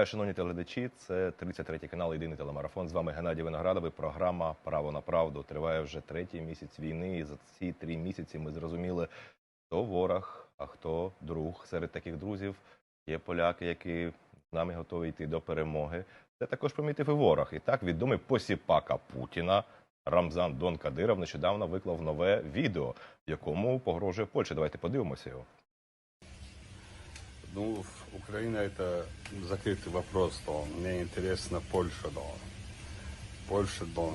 Вітаю, шановні телеглядачі. Це 33-й канал «Єдиний телемарафон». З вами Геннадій Виноградов. Програма «Право на правду». Триває вже 3-й місяць війни. І за ці 3 місяці ми зрозуміли, хто ворог, а хто друг. Серед таких друзів є поляки, які з нами готові йти до перемоги. Це також помітив і ворог. І так, відомий посіпака Путіна Рамзан Дон Кадиров нещодавно виклав нове відео, в якому погрожує Польща. Давайте подивимося його. Ну, Украина – это закрытый вопрос, то мне интересно Польша, да. Польша, да,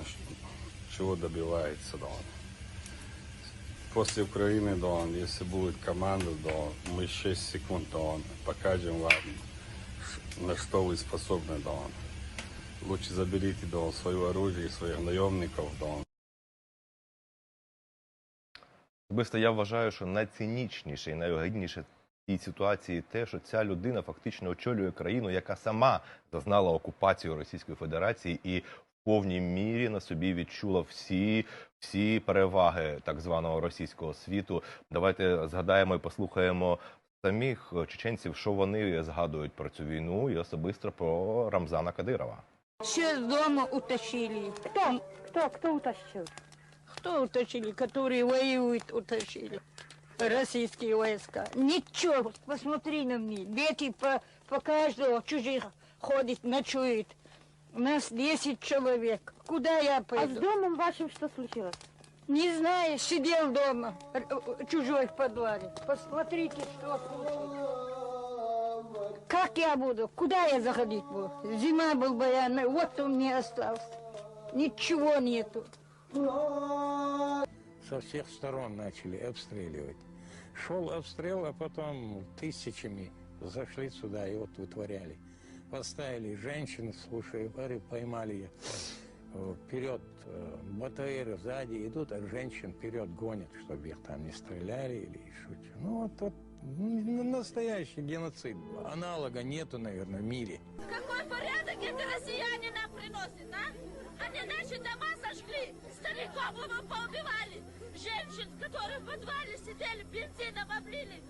чего добивается, да. После Украины, да, если будет команда, да, мы 6 секунд, да, покажем вам, на что вы способны, да. Лучше заберите, да, свое оружие, своих наемников, да. Особисто я вважаю, що найцинічніше і найогидніше в цій ситуації те, що ця людина фактично очолює країну, яка сама зазнала окупацію Російської Федерації і в повній мірі на собі відчула всі переваги так званого російського світу. Давайте згадаємо і послухаємо самих чеченців, що вони згадують про цю війну і особисто про Рамзана Кадирова. Все с дома утащили. Кто утащил? Кто утащили? Которые воюют, утащили. Российские войска. Ничего, посмотри на меня. Дети по каждого чужих ходят, ночуют. У нас 10 человек. Куда я А с пойду? домом вашим что случилось? Не знаю, сидел дома, чужой в подвале. Посмотрите, что случилось. Как я буду? Куда я заходить буду? Зима был баян, вот он мне остался. Ничего нету. Со всех сторон начали обстреливать. Шел обстрел, а потом тысячами зашли сюда и вот вытворяли. Поставили женщин, слушай, поймали ее. Вперед БТР сзади идут, а женщин вперед гонят, чтобы их там не стреляли или шутят. Ну вот настоящий геноцид. Аналога нету, наверное, в мире. Какой порядок это россияне нам приносят, а? Они наши дома сожгли, стариков мы поубивали, женщин, которые в подвале сидели, бензином облили,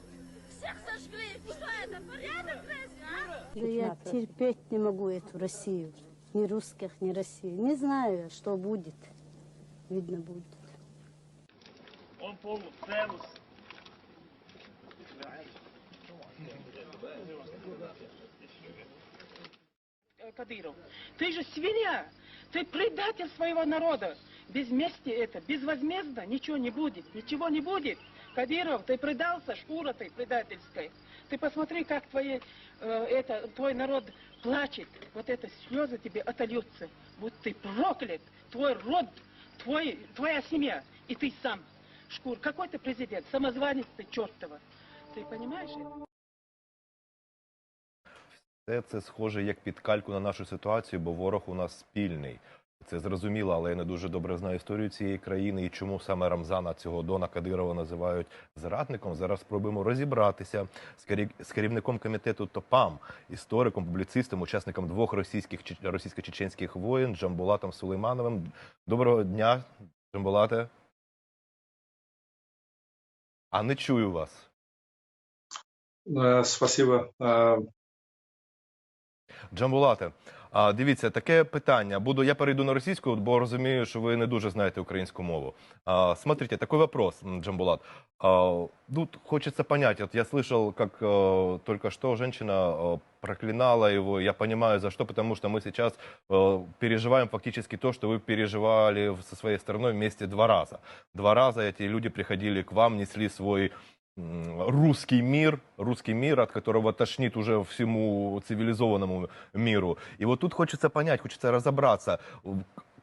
всех сожгли. Что это, порядок разве, а? Да я терпеть не могу эту Россию. Ни русских, ни Россию. Не знаю, что будет. Видно будет. Он полуцелус. Кадыров, ты же свинья, ты предатель своего народа. Без мести это, безвозмездно ничего не будет, ничего не будет. Кадыров, ты предался, шкура ты предательская. Ты посмотри, как твой народ плачет. Вот это слезы тебе отольются. Вот ты проклят, твой род, твоя семья и ты сам. Шкур, какой ты президент, самозванец ты чертова. Ты понимаешь это? Це схоже як під кальку на нашу ситуацію, бо ворог у нас спільний. Це зрозуміло, але я не дуже добре знаю історію цієї країни і чому саме Рамзана, цього Дона Кадирова, називають зрадником. Зараз спробуємо розібратися з керівником комітету ТОПАМ, істориком, публіцистом, учасником 2 російсько-чеченських воєн Джамбулатом Сулеймановим. Доброго дня, Джамбулате. А не чую вас. Спасибо. Джамбулате, дивіться, таке питання. Я перейду на російську, бо розумію, що ви не дуже знаєте українську мову. Смотрите, такой вопрос, Джамбулат. Тут хочется понять, вот я слышал, как только что женщина проклинала его, я понимаю, за что, потому что мы сейчас переживаем фактически то, что вы переживали со своей стороной вместе 2 раза. 2 раза эти люди приходили к вам, несли свой русский мир, от которого тошнит уже всему цивилизованному миру. И вот тут хочется понять, хочется разобраться,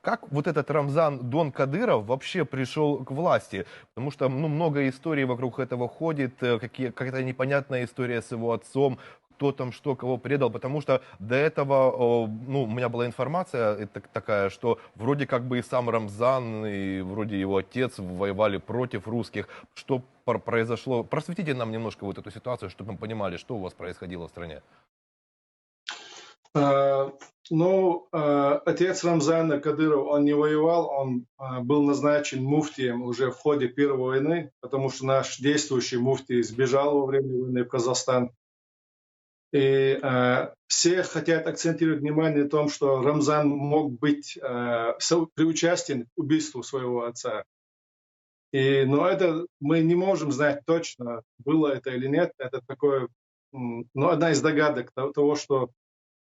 как вот этот Рамзан Дон Кадыров вообще пришел к власти? Потому что много историй вокруг этого ходит, какая-то непонятная история с его отцом, кто там что, кого предал, потому что до этого, у меня была информация такая, что вроде как бы и сам Рамзан, и вроде его отец воевали против русских. Что произошло? Просветите нам немножко вот эту ситуацию, чтобы мы понимали, что у вас происходило в стране. Отец Рамзана Кадыров, он не воевал, он был назначен муфтием уже в ходе Первой войны, потому что наш действующий муфтий сбежал во время войны в Казахстан. И все хотят акцентировать внимание на том, что Рамзан мог быть приучастен к убийству своего отца. Но это мы не можем знать точно, было это или нет. Это такое, одна из догадок того, что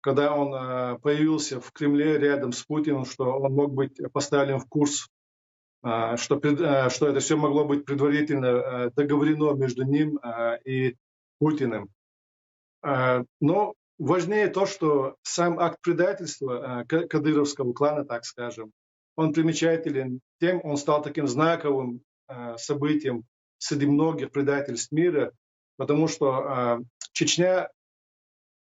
когда он появился в Кремле рядом с Путиным, что он мог быть поставлен в курс, что это все могло быть предварительно договорено между ним и Путиным. Но важнее то, что сам акт предательства кадыровского клана, так скажем, он примечателен тем, он стал таким знаковым событием среди многих предательств мира, потому что Чечня,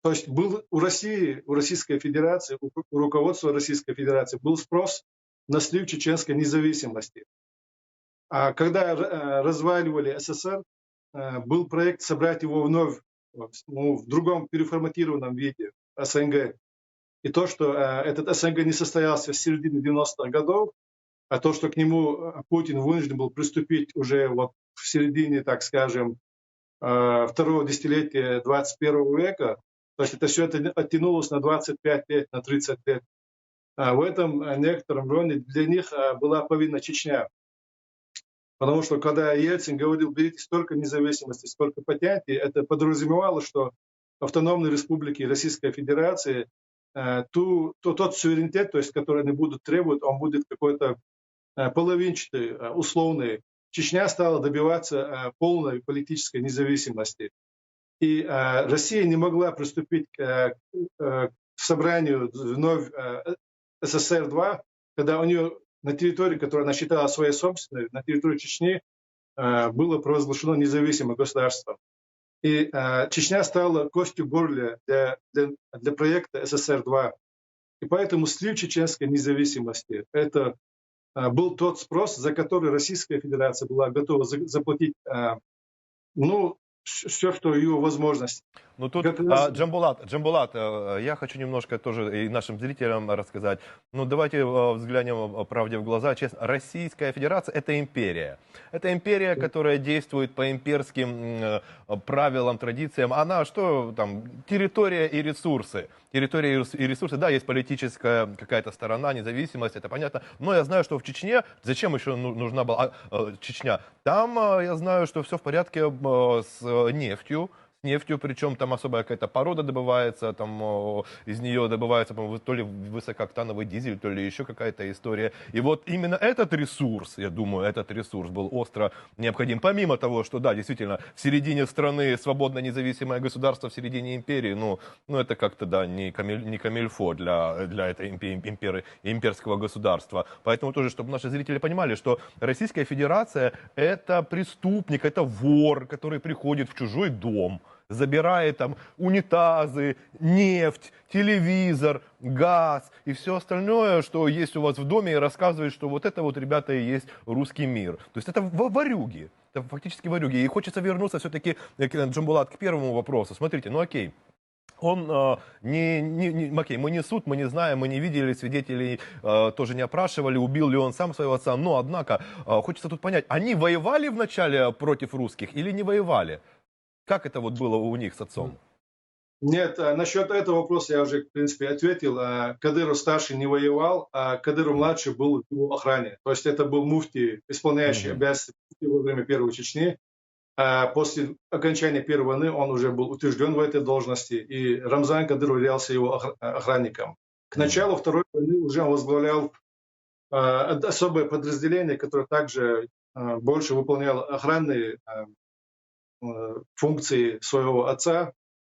то есть был у России, у Российской Федерации, у руководства Российской Федерации был спрос на слив чеченской независимости. А когда разваливали СССР, был проект собрать его вновь в другом переформатированном виде, СНГ. И то, что этот СНГ не состоялся с середины 90-х годов, а то, что к нему Путин вынужден был приступить уже вот в середине, так скажем, второго десятилетия 21 века, то есть это все оттянулось на 25 лет, на 30 лет. В этом некотором роде для них была повинна Чечня. Потому что когда Ельцин говорил, берите столько независимости, сколько потянете, это подразумевало, что автономные республики Российской Федерации, тот суверенитет, то есть, который они будут требовать, он будет какой-то половинчатый, условный. Чечня стала добиваться полной политической независимости. И Россия не могла приступить к собранию вновь СССР-2, когда у нее на территории, которую она считала своей собственной, на территории Чечни, было провозглашено независимое государство. И Чечня стала костью горла для проекта СССР-2. И поэтому слив чеченской независимости – это был тот спрос, за который Российская Федерация была готова заплатить все, что ее возможности. Ну тут, Джамбулат, я хочу немножко тоже и нашим зрителям рассказать. Ну давайте взглянем правде в глаза. Честно, Российская Федерация – это империя. Это империя, которая действует по имперским правилам, традициям. Она что там? Территория и ресурсы. Территория и ресурсы, да, есть политическая какая-то сторона, независимость, это понятно. Но я знаю, что в Чечне, зачем еще нужна была Чечня? Там я знаю, что все в порядке с нефтью, причем там особая какая-то порода добывается, там из нее добывается, по-моему, то ли высокооктановый дизель, то ли еще какая-то история. И вот именно этот ресурс, я думаю, этот ресурс был остро необходим. Помимо того, что, да, действительно, в середине страны свободное независимое государство, в середине империи, ну это как-то, да, не камильфо для этой имперского государства. Поэтому тоже, чтобы наши зрители понимали, что Российская Федерация – это преступник, это вор, который приходит в чужой дом, забирает там унитазы, нефть, телевизор, газ и все остальное, что есть у вас в доме, и рассказывает, что вот это вот, ребята, и есть русский мир. То есть это ворюги, это фактически ворюги. И хочется вернуться все-таки, Джамбулат, к первому вопросу. Смотрите, ну окей. Он окей, мы не суд, мы не знаем, мы не видели свидетелей, тоже не опрашивали, убил ли он сам своего отца. Но, однако, хочется тут понять, они воевали вначале против русских или не воевали? Как это вот было у них с отцом? Нет, насчет этого вопроса я уже, в принципе, ответил. Кадыров-старший не воевал, а Кадыров-младший был в его охране. То есть это был муфти, исполняющий обязанности во время Первой Чечни. А после окончания Первой войны он уже был утвержден в этой должности, и Рамзан Кадыров являлся его охранником. К началу Второй войны уже он возглавлял особое подразделение, которое также больше выполняло охранные функции своего отца.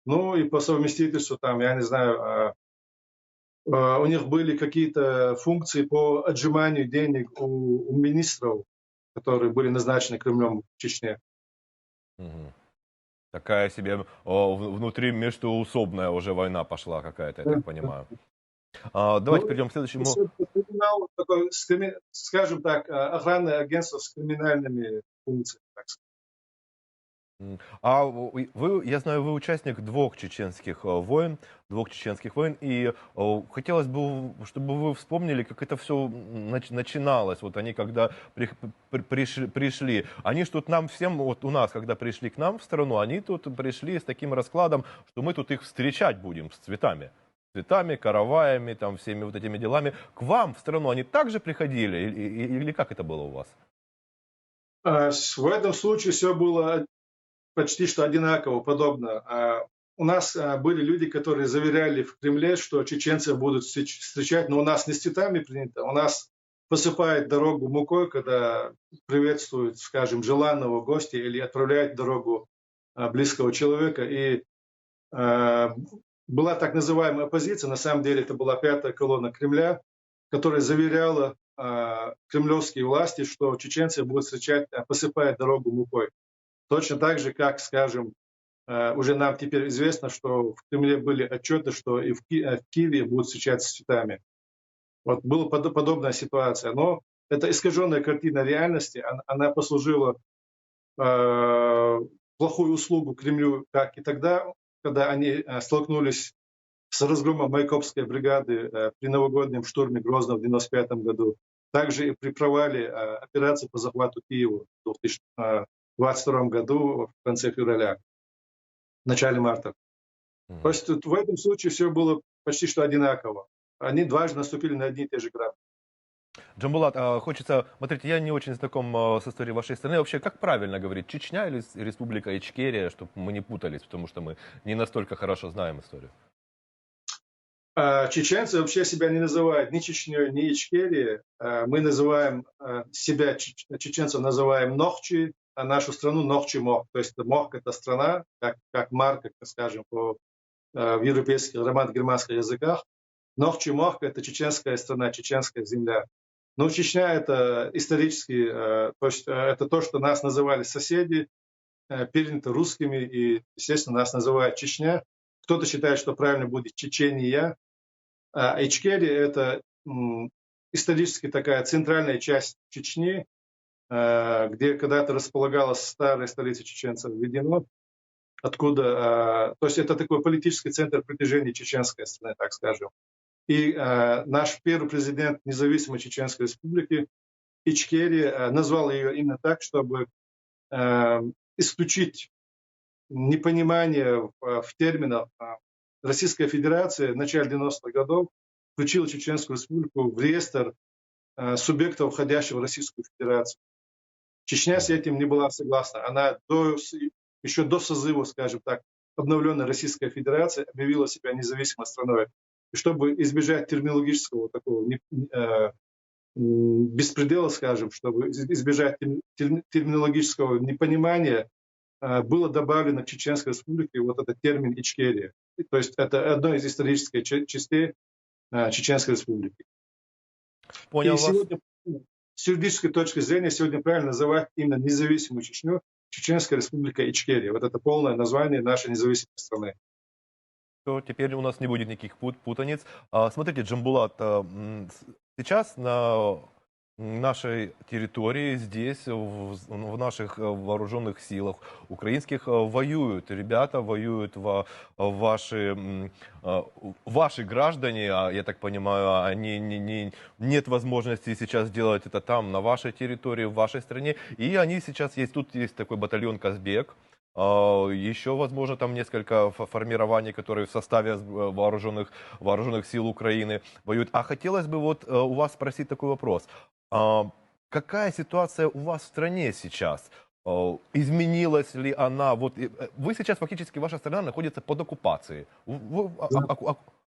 Ну и по совместительству там, я не знаю, у них были какие-то функции по отжиманию денег у министров, которые были назначены Кремлем в Чечне. Такая себе внутри междуусобная уже война пошла какая-то, я так понимаю. Давайте перейдем к следующему. Такой, скажем так, охранное агентство с криминальными функциями. Так сказать. Вы, я знаю, вы участник двух чеченских войн, и хотелось бы, чтобы вы вспомнили, как это все начиналось. Вот они, когда пришли, они ж тут нам всем, вот у нас, когда пришли к нам в страну, они тут пришли с таким раскладом, что мы тут их встречать будем с цветами. Цветами, караваями, там, всеми вот этими делами. К вам в страну они также приходили? Или как это было у вас? В этом случае все было почти что одинаково, подобно. У нас были люди, которые заверяли в Кремле, что чеченцы будут встречать, но у нас не с цветами принято, у нас посыпают дорогу мукой, когда приветствуют, скажем, желанного гостя или отправляют в дорогу близкого человека. И была так называемая оппозиция, на самом деле это была пятая колонна Кремля, которая заверяла кремлевские власти, что чеченцы будут встречать, посыпая дорогу мукой. Точно так же, как, скажем, уже нам теперь известно, что в Кремле были отчеты, что и в Киеве будут встречаться с цветами. Вот была подобная ситуация. Но это искаженная картина реальности, она послужила плохую услугу Кремлю, как и тогда, когда они столкнулись с разгромом Майкопской бригады при новогоднем штурме Грозного в 1995 году. Также и при провале операции по захвату Киева в 2022 году в конце февраля, в начале марта. То есть в этом случае все было почти что одинаково. Они дважды наступили на одни и те же грабли. Джамбулат, хочется, смотрите, я не очень знаком с историей вашей страны. Вообще, как правильно говорить, Чечня или Республика Ичкерия, чтобы мы не путались, потому что мы не настолько хорошо знаем историю? Чеченцы вообще себя не называют ни Чечней, ни Ичкерией. Мы называем себя, чеченцев называем Нохчи, а нашу страну Нохчи-Мох. То есть Мох – это страна, как марка, скажем, в европейских, романо-германских языках. Нохчи-Мох – это чеченская страна, чеченская земля. Но Чечня – это исторически, то есть это то, что нас называли соседи, перенято русскими, и, естественно, нас называют Чечня. Кто-то считает, что правильно будет Чечения. А Ичкерия – это исторически такая центральная часть Чечни, где когда-то располагалась старая столица чеченцев Ведено, откуда, то есть это такой политический центр притяжения чеченской страны, так скажем. И наш первый президент независимой Чеченской Республики Ичкерия назвал ее именно так, чтобы исключить непонимание в терминах. Российская Федерация в начале 90-х годов включила Чеченскую Республику в реестр субъектов, входящих в Российскую Федерацию. Чечня с этим не была согласна. Она еще до созыва, скажем так, обновленной Российской Федерации объявила себя независимой страной. И чтобы избежать терминологического такого беспредела, скажем, чтобы избежать терминологического непонимания, было добавлено к Чеченской Республике вот этот термин Ичкерия. То есть это одно из исторических частей Чеченской Республики. Понял И вас. сегодня, с юридической точки зрения, сегодня правильно называть именно независимую Чечню Чеченская Республика Ичкерия. Вот это полное название нашей независимой страны. Теперь у нас не будет никаких путаниц. Смотрите, Джамбулат, сейчас на нашей территории, здесь, в наших вооруженных силах украинских воюют. Ребята воюют ваши граждане, я так понимаю, нет возможности сейчас делать это там, на вашей территории, в вашей стране. И они сейчас есть, тут есть такой батальон Казбек. Еще, возможно, там несколько формирований, которые в составе вооруженных сил Украины воюют. А хотелось бы вот у вас спросить такой вопрос. Какая ситуация у вас в стране сейчас? Изменилась ли она? Вот вы сейчас фактически, ваша страна находится под оккупацией.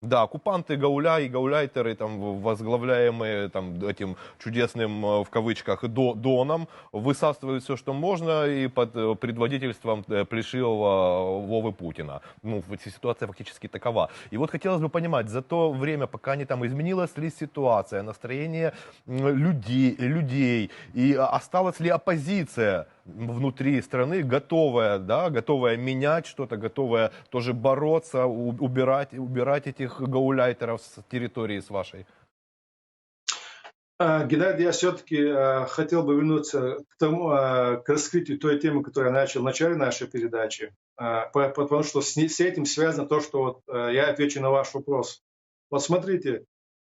Да, оккупанты гауляйтеры, там, возглавляемые там, этим чудесным, в кавычках, Доном, высасывают все, что можно, и под предводительством плешивого Вовы Путина. Ну, ситуация фактически такова. И вот хотелось бы понимать, за то время, пока они там, изменилась ли ситуация, настроение людей, и осталась ли оппозиция внутри страны, готовая менять что-то, готовая тоже бороться, убирать этих гауляйтеров с территории с вашей? Геннадий, я все-таки хотел бы вернуться к тому, к раскрытию той темы, которую я начал в начале нашей передачи, потому что с этим связано то, что вот, я отвечу на ваш вопрос. Вот смотрите,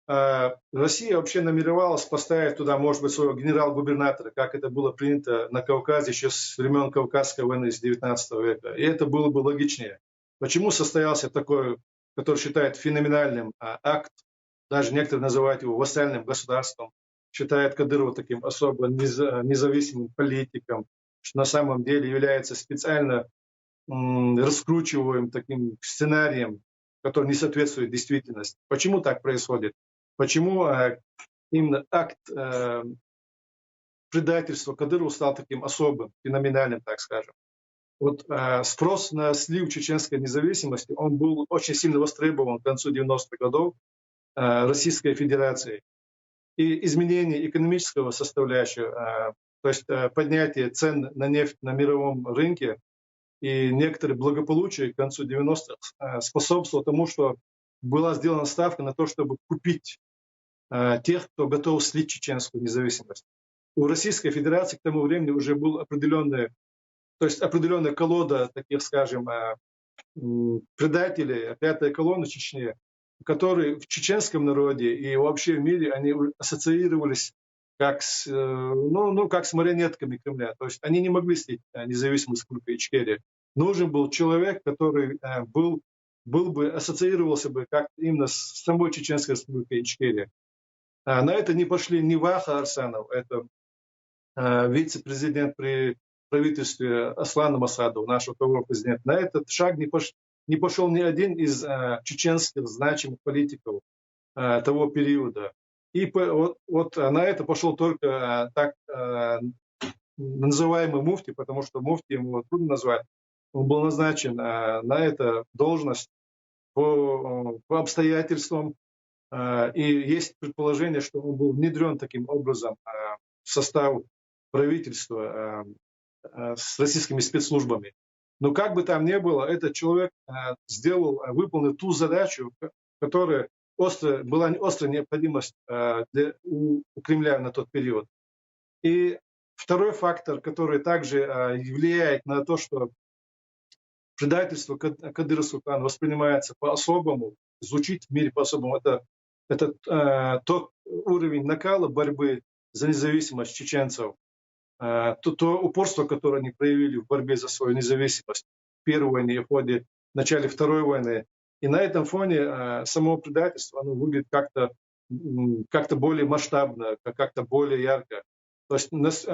Россия вообще намеревалась поставить туда, может быть, своего генерал-губернатора, как это было принято на Кавказе еще с времен Кавказской войны с 19 века. И это было бы логичнее. Почему состоялся такой, который считает феноменальным акт, даже некоторые называют его вассальным государством, считают Кадырова таким особо независимым политиком, что на самом деле является специально раскручиваемым таким сценарием, который не соответствует действительности. Почему так происходит? Почему именно акт предательства Кадырова стал таким особым, феноменальным, так скажем? Вот спрос на слив чеченской независимости, он был очень сильно востребован к концу 90-х годов Российской Федерацией. И изменение экономического составляющего, то есть поднятие цен на нефть на мировом рынке и некоторое благополучие к концу 90-х способствовало тому, что была сделана ставка на то, чтобы купить тех, кто готов слить чеченскую независимость. У Российской Федерации к тому времени уже был определенная колода таких, скажем, предателей, пятая колонна Чечни, которые в чеченском народе и вообще в мире они ассоциировались как с марионетками Кремля. То есть они не могли слить независимость Республики Ичкерия. Нужен был человек, который бы ассоциировался бы как именно с самой Чеченской Республикой Ичкерия. На это не пошли ни Ваха Арсанов, это вице-президент при правительстве Аслана Масадова, нашего первого президента. На этот шаг не пошел ни один из чеченских значимых политиков того периода. И вот на это пошел только так называемый муфти, потому что муфти ему трудно назвать. Он был назначен на эту должность по обстоятельствам. И есть предположение, что он был внедрен таким образом в состав правительства с российскими спецслужбами. Но как бы там ни было, этот человек выполнил ту задачу, которая была острая необходимость у Кремля на тот период. И второй фактор, который также влияет на то, что предательство Кадыра Султана воспринимается по-особому, звучит в мире по-особому, это тот уровень накала борьбы за независимость чеченцев, то упорство, которое они проявили в борьбе за свою независимость в Первой войне, в начале Второй войны. И на этом фоне само предательство оно выглядит как-то более масштабно, как-то более ярко. То есть у нас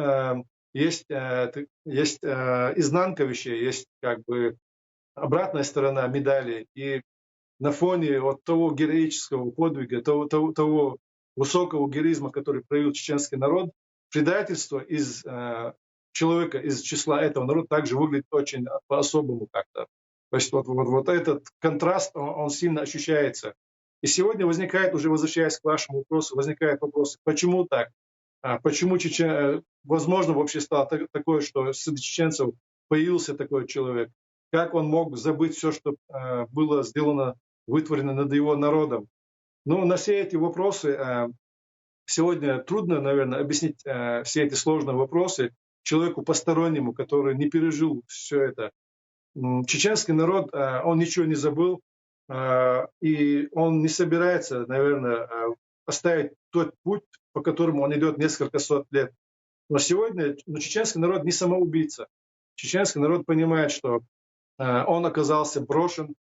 есть изнанка вещей, есть как бы обратная сторона медали. И на фоне вот того героического подвига, того высокого героизма, который проявил чеченский народ, предательство из человека из числа этого народа также выглядит очень по-особому как-то. То есть вот этот контраст, он сильно ощущается. И сегодня возникает, уже возвращаясь к вашему вопросу, возникает вопрос, почему так? Почему возможно вообще стало такое, что среди чеченцев появился такой человек? Как он мог забыть все, что было сделано, вытворено над его народом? Ну, на все эти вопросы сегодня трудно, наверное, объяснить все эти сложные вопросы человеку постороннему, который не пережил все это. Чеченский народ, он ничего не забыл, и он не собирается, наверное, оставить тот путь, по которому он идет несколько сот лет. Но сегодня чеченский народ не самоубийца. Чеченский народ понимает, что он оказался брошен.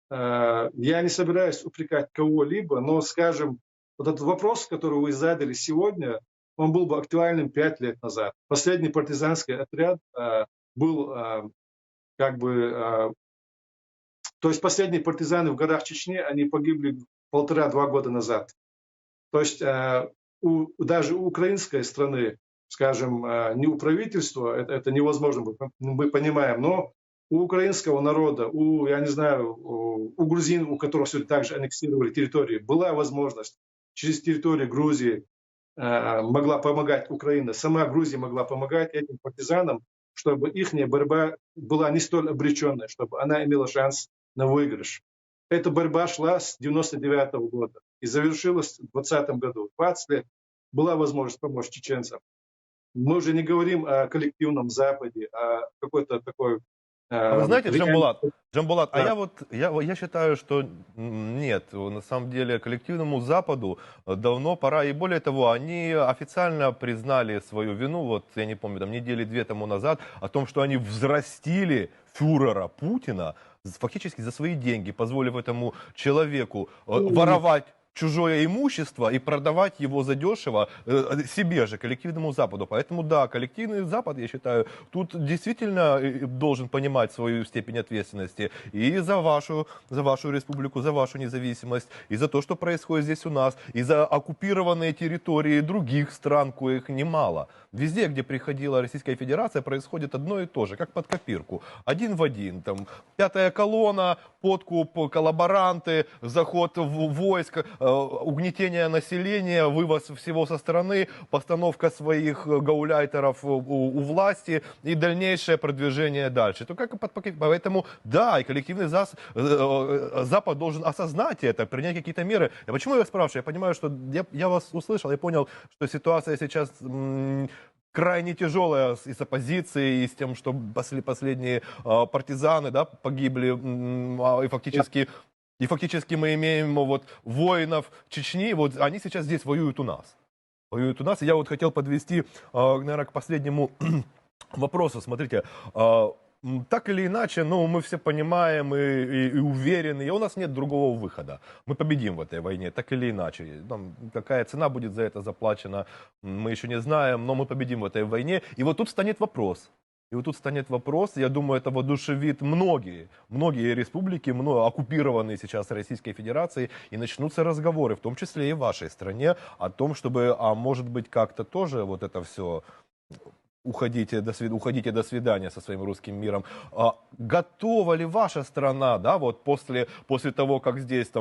Я не собираюсь упрекать кого-либо, но, скажем, вот этот вопрос, который вы задали сегодня, он был бы актуальным 5 лет назад. Последний партизанский отряд был то есть последние партизаны в горах Чечни, они погибли 1,5-2 года назад. То есть даже у украинской страны, скажем, не у правительства, это невозможно, мы понимаем, но у украинского народа, у грузин, у которых все также аннексировали территории, была возможность через территорию Грузии могла помогать Украина, сама Грузия могла помогать этим партизанам, чтобы их борьба была не столь обреченной, чтобы она имела шанс на выигрыш. Эта борьба шла с 1999 года и завершилась в 2020 году. 20 лет была возможность помочь чеченцам. Мы уже не говорим о коллективном Западе, а какой-то такой... А вы знаете, Джамбулат, а Да. я считаю, что нет, на самом деле коллективному Западу давно пора, и более того, они официально признали свою вину, вот я не помню, там недели 2 тому назад, о том, что они взрастили фюрера Путина фактически за свои деньги, позволив этому человеку воровать чужое имущество и продавать его задешево себе же, коллективному Западу. Поэтому да, коллективный Запад, я считаю, тут действительно должен понимать свою степень ответственности и за вашу республику, за вашу независимость, и за то, что происходит здесь у нас, и за оккупированные территории других стран, коих немало. Везде, где приходила Российская Федерация, происходит одно и то же, как под копирку. Один в один. Там, 5-я колонна, подкуп, коллаборанты, заход войск, угнетение населения, вывоз всего со страны, постановка своих гауляйтеров у власти и дальнейшее продвижение дальше. То как под копирку. Поэтому да, и коллективный Запад должен осознать это, принять какие-то меры. А почему я спрашиваю? Я понимаю, что я вас услышал, я понял, что ситуация сейчас крайне тяжелая и с оппозицией, и с тем, что последние партизаны, да, погибли, и фактически мы имеем вот воинов Чечни, вот они сейчас здесь воюют у нас. И я вот хотел подвести, наверное, к последнему вопросу. Смотрите, так или иначе, ну, мы все понимаем и уверены, и у нас нет другого выхода. Мы победим в этой войне, так или иначе. Там, какая цена будет за это заплачена, мы еще не знаем, но мы победим в этой войне. И вот тут станет вопрос. Я думаю, это воодушевит многие республики, оккупированные сейчас Российской Федерацией, и начнутся разговоры, в том числе и в вашей стране, о том, чтобы, может быть, как-то тоже вот это все... Уходите до свидания со своим русским миром. Готова ли ваша страна, да, вот после того, как здесь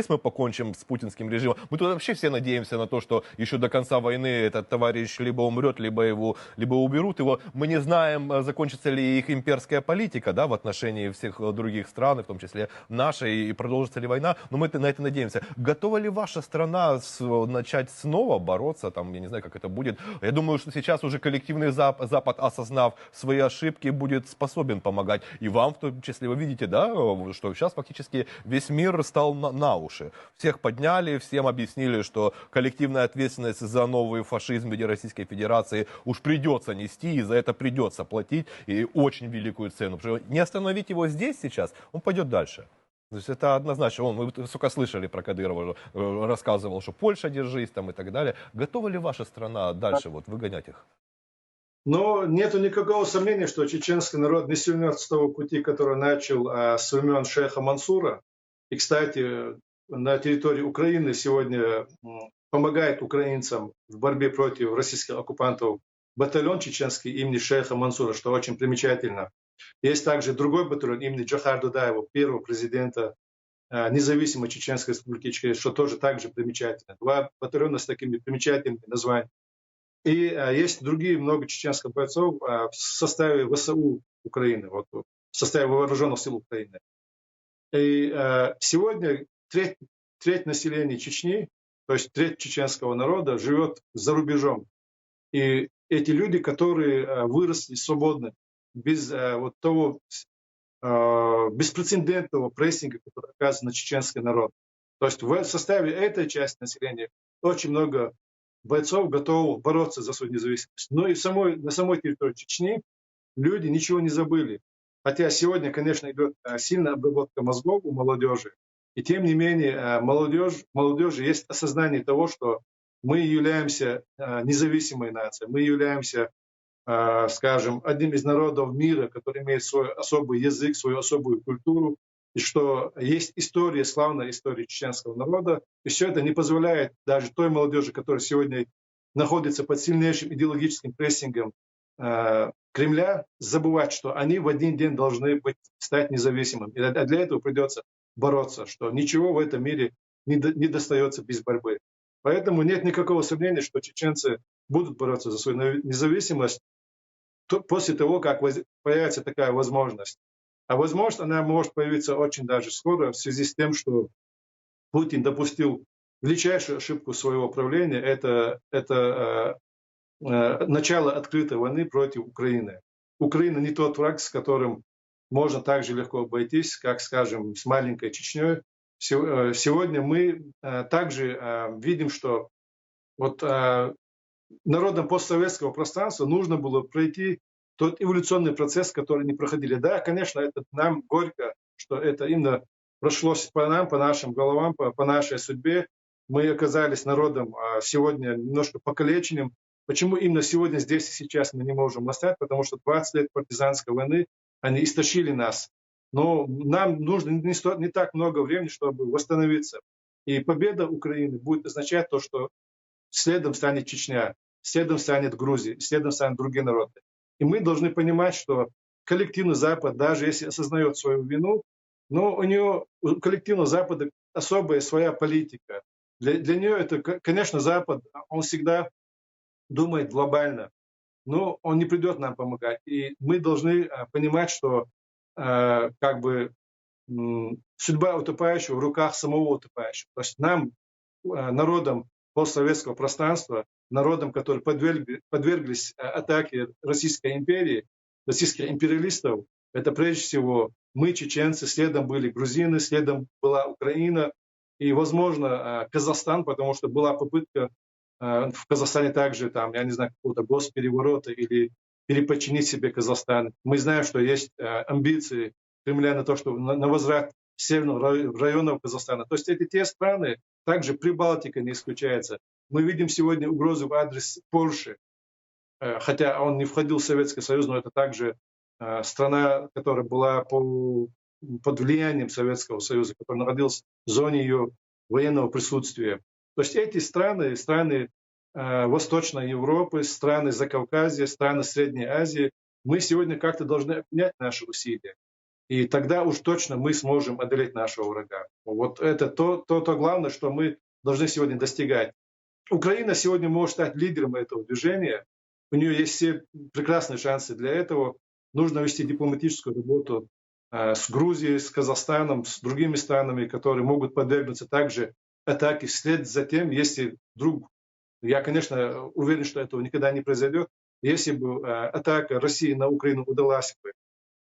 мы покончим с путинским режимом? Мы тут вообще все надеемся на то, что еще до конца войны этот товарищ либо умрет, либо уберут его. Мы не знаем, закончится ли их имперская политика, да, в отношении всех других стран, в том числе нашей, и продолжится ли война. Но мы на это надеемся. Готова ли ваша страна начать снова бороться? Там, я не знаю, как это будет. Я думаю, что сейчас уже коллективный Запад, осознав свои ошибки, будет способен помогать. И вам, в том числе, вы видите, да, что сейчас фактически весь мир стал на уши. Всех подняли, всем объяснили, что коллективная ответственность за новый фашизм в виде Российской Федерации уж придется нести, и за это придется платить, и очень великую цену. Потому что не остановить его здесь сейчас, он пойдет дальше. То есть это однозначно. Вы, сука, слышали про Кадырова, рассказывал, что Польша, держись, там и так далее. Готова ли ваша страна дальше вот выгонять их? Но нету никакого сомнения, что чеченский народ не свернет с того пути, который начал с времен шейха Мансура. И, кстати, на территории Украины сегодня помогает украинцам в борьбе против российских оккупантов батальон чеченский имени шейха Мансура, что очень примечательно. Есть также другой батальон имени Джохар Дудаева, первого президента независимой Чеченской республики Ичкерия, что тоже также примечательно. 2 батальона с такими примечательными названиями. И есть другие много чеченских бойцов в составе ВСУ Украины, вот, в составе вооруженных сил Украины. И сегодня треть населения Чечни, то есть треть чеченского народа, живет за рубежом. И эти люди, которые выросли свободно, без вот того беспрецедентного прессинга, который оказывается на чеченский народ. То есть в составе этой части населения очень много бойцов готовы бороться за свою независимость. Но и на самой территории Чечни люди ничего не забыли. Хотя сегодня, конечно, идет сильная обработка мозгов у молодежи. И тем не менее, молодежи есть осознание того, что мы являемся независимой нацией, мы являемся, скажем, одним из народов мира, который имеет свой особый язык, свою особую культуру, и что есть история, славная история чеченского народа, и все это не позволяет даже той молодежи, которая сегодня находится под сильнейшим идеологическим прессингом Кремля, забывать, что они в один день должны стать независимыми. А для этого придется бороться, что ничего в этом мире не достается без борьбы. Поэтому нет никакого сомнения, что чеченцы будут бороться за свою независимость после того, как появится такая возможность. А возможность она может появиться очень даже скоро в связи с тем, что Путин допустил величайшую ошибку своего правления – это начало открытой войны против Украины. Украина не тот враг, с которым можно так же легко обойтись, как, скажем, с маленькой Чечней. Сегодня мы также видим, что вот народам постсоветского пространства нужно было пройти тот эволюционный процесс, который не проходили. Да, конечно, это нам горько, что это именно прошлось по нам, по нашим головам, по нашей судьбе. Мы оказались народом сегодня немножко покалеченным. Почему именно сегодня, здесь и сейчас мы не можем восстать? Потому что 20 лет партизанской войны, они истощили нас. Но нам нужно не так много времени, чтобы восстановиться. И победа Украины будет означать то, что следом станет Чечня, следом станет Грузия, следом станут другие народы. И мы должны понимать, что коллективный Запад, даже если осознает свою вину, но у коллективного Запада особая своя политика. Для нее это, конечно, Запад, он всегда думает глобально, но он не придет нам помогать. И мы должны понимать, что судьба утопающего в руках самого утопающего. То есть нам, народам постсоветского пространства, народам, которые подверглись атаке Российской империи, российских империалистов, это прежде всего мы, чеченцы, следом были грузины, следом была Украина и, возможно, Казахстан, потому что была попытка в Казахстане также, я не знаю, какого-то госпереворота или переподчинить себе Казахстан. Мы знаем, что есть амбиции Кремля на то, что на возврат северных районов Казахстана. То есть это те страны, также Прибалтика не исключается. Мы видим сегодня угрозу в адрес Польши, хотя он не входил в Советский Союз, но это также страна, которая была под влиянием Советского Союза, которая находилась в зоне ее военного присутствия. То есть эти страны Восточной Европы, страны Закавказья, страны Средней Азии, мы сегодня как-то должны объединять наши усилия. И тогда уж точно мы сможем одолеть нашего врага. Вот это то главное, что мы должны сегодня достигать. Украина сегодня может стать лидером этого движения. У нее есть все прекрасные шансы для этого. Нужно вести дипломатическую работу с Грузией, с Казахстаном, с другими странами, которые могут подвергнуться также атаке вслед за тем, если вдруг, я, конечно, уверен, что этого никогда не произойдет, если бы атака России на Украину удалась бы,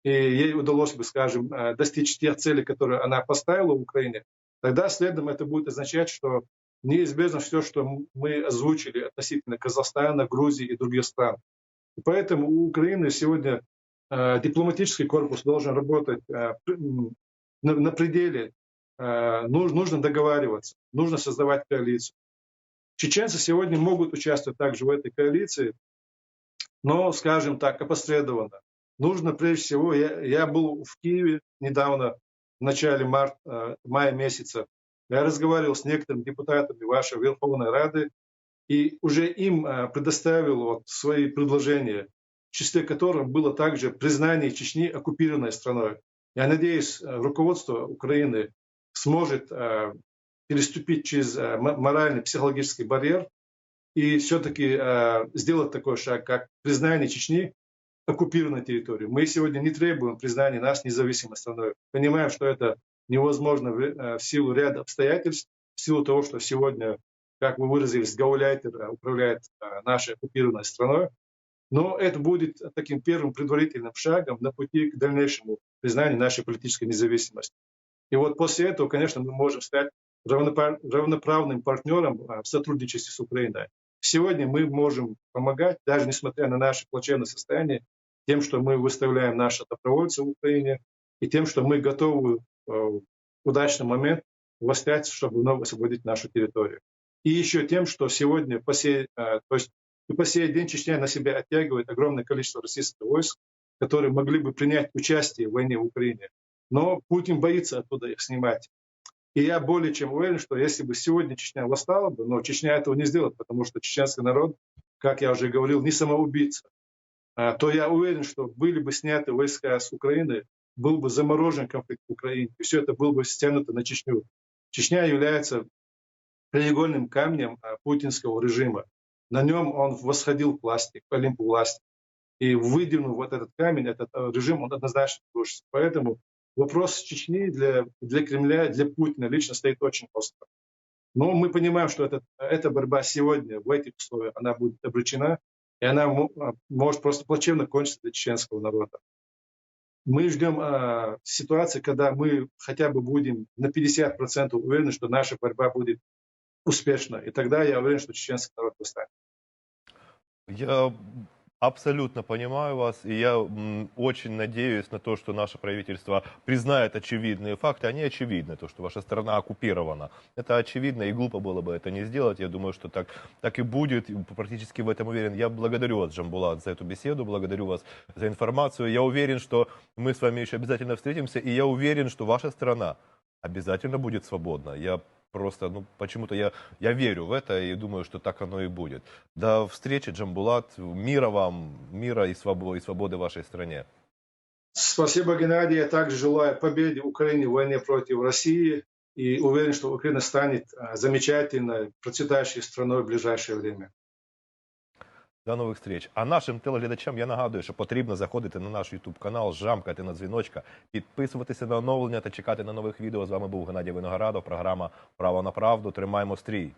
и ей удалось бы, скажем, достичь тех целей, которые она поставила в Украине, тогда следом это будет означать, что неизбежно все, что мы озвучили относительно Казахстана, Грузии и других стран. И поэтому у Украины сегодня дипломатический корпус должен работать на пределе. Нужно договариваться, нужно создавать коалицию. Чеченцы сегодня могут участвовать также в этой коалиции, но, скажем так, опосредованно. Нужно прежде всего, я был в Киеве недавно, в начале мая месяца, я разговаривал с некоторыми депутатами вашей Верховной Рады и уже им предоставил свои предложения, в числе которых было также признание Чечни оккупированной страной. Я надеюсь, руководство Украины сможет переступить через моральный, психологический барьер и все-таки сделать такой шаг, как признание Чечни оккупированной территории. Мы сегодня не требуем признания нас независимой страной. Понимаем, что это невозможно в силу ряда обстоятельств, в силу того, что сегодня, как вы выразились, гауляйтер управляет нашей оккупированной страной. Но это будет таким первым предварительным шагом на пути к дальнейшему признанию нашей политической независимости. И вот после этого, конечно, мы можем стать равноправным партнером в сотрудничестве с Украиной. Сегодня мы можем помогать, даже несмотря на наше плачевное состояние, тем, что мы выставляем наши добровольцы в Украине, и тем, что мы готовы в удачный момент восстать, чтобы вновь освободить нашу территорию. И еще тем, что сегодня по сей день Чечня на себя оттягивает огромное количество российских войск, которые могли бы принять участие в войне в Украине. Но Путин боится оттуда их снимать. И я более чем уверен, что если бы сегодня Чечня восстала бы, но Чечня этого не сделает, потому что чеченский народ, как я уже говорил, не самоубийца, то я уверен, что были бы сняты войска с Украины, был бы заморожен конфликт в Украине, и все это было бы стянуто на Чечню. Чечня является краеугольным камнем путинского режима. На нем он восходил к власти, к олимпу власти. И выдвинув вот этот камень, этот режим, он однозначно рушится. Поэтому вопрос Чечни для Кремля, для Путина лично стоит очень остро. Но мы понимаем, что эта борьба сегодня, в этих условиях, она будет обречена, и она может просто плачевно кончиться для чеченского народа. Мы ждем ситуации, когда мы хотя бы будем на 50% уверены, что наша борьба будет успешна. И тогда я уверен, что чеченский народ восстанет. Я абсолютно понимаю вас, и я очень надеюсь на то, что наше правительство признает очевидные факты. Они очевидны, то, что ваша страна оккупирована. Это очевидно, и глупо было бы это не сделать. Я думаю, что так и будет, и практически в этом уверен. Я благодарю вас, Джамбулат, за эту беседу, благодарю вас за информацию. Я уверен, что мы с вами еще обязательно встретимся, и я уверен, что ваша страна обязательно будет свободна. Я просто, почему-то я верю в это и думаю, что так оно и будет. До встречи, Джамбулат. Мира вам, мира и свободы вашей стране. Спасибо, Геннадий. Я также желаю победы Украине в войне против России и уверен, что Украина станет замечательной, процветающей страной в ближайшее время. До нових зустріч. А нашим телеглядачам я нагадую, що потрібно заходити на наш YouTube канал, жамкати на дзвіночка, підписуватися на оновлення та чекати на нових відео. З вами був Геннадій Виноградов, програма «Право на правду». Тримаємо стрій!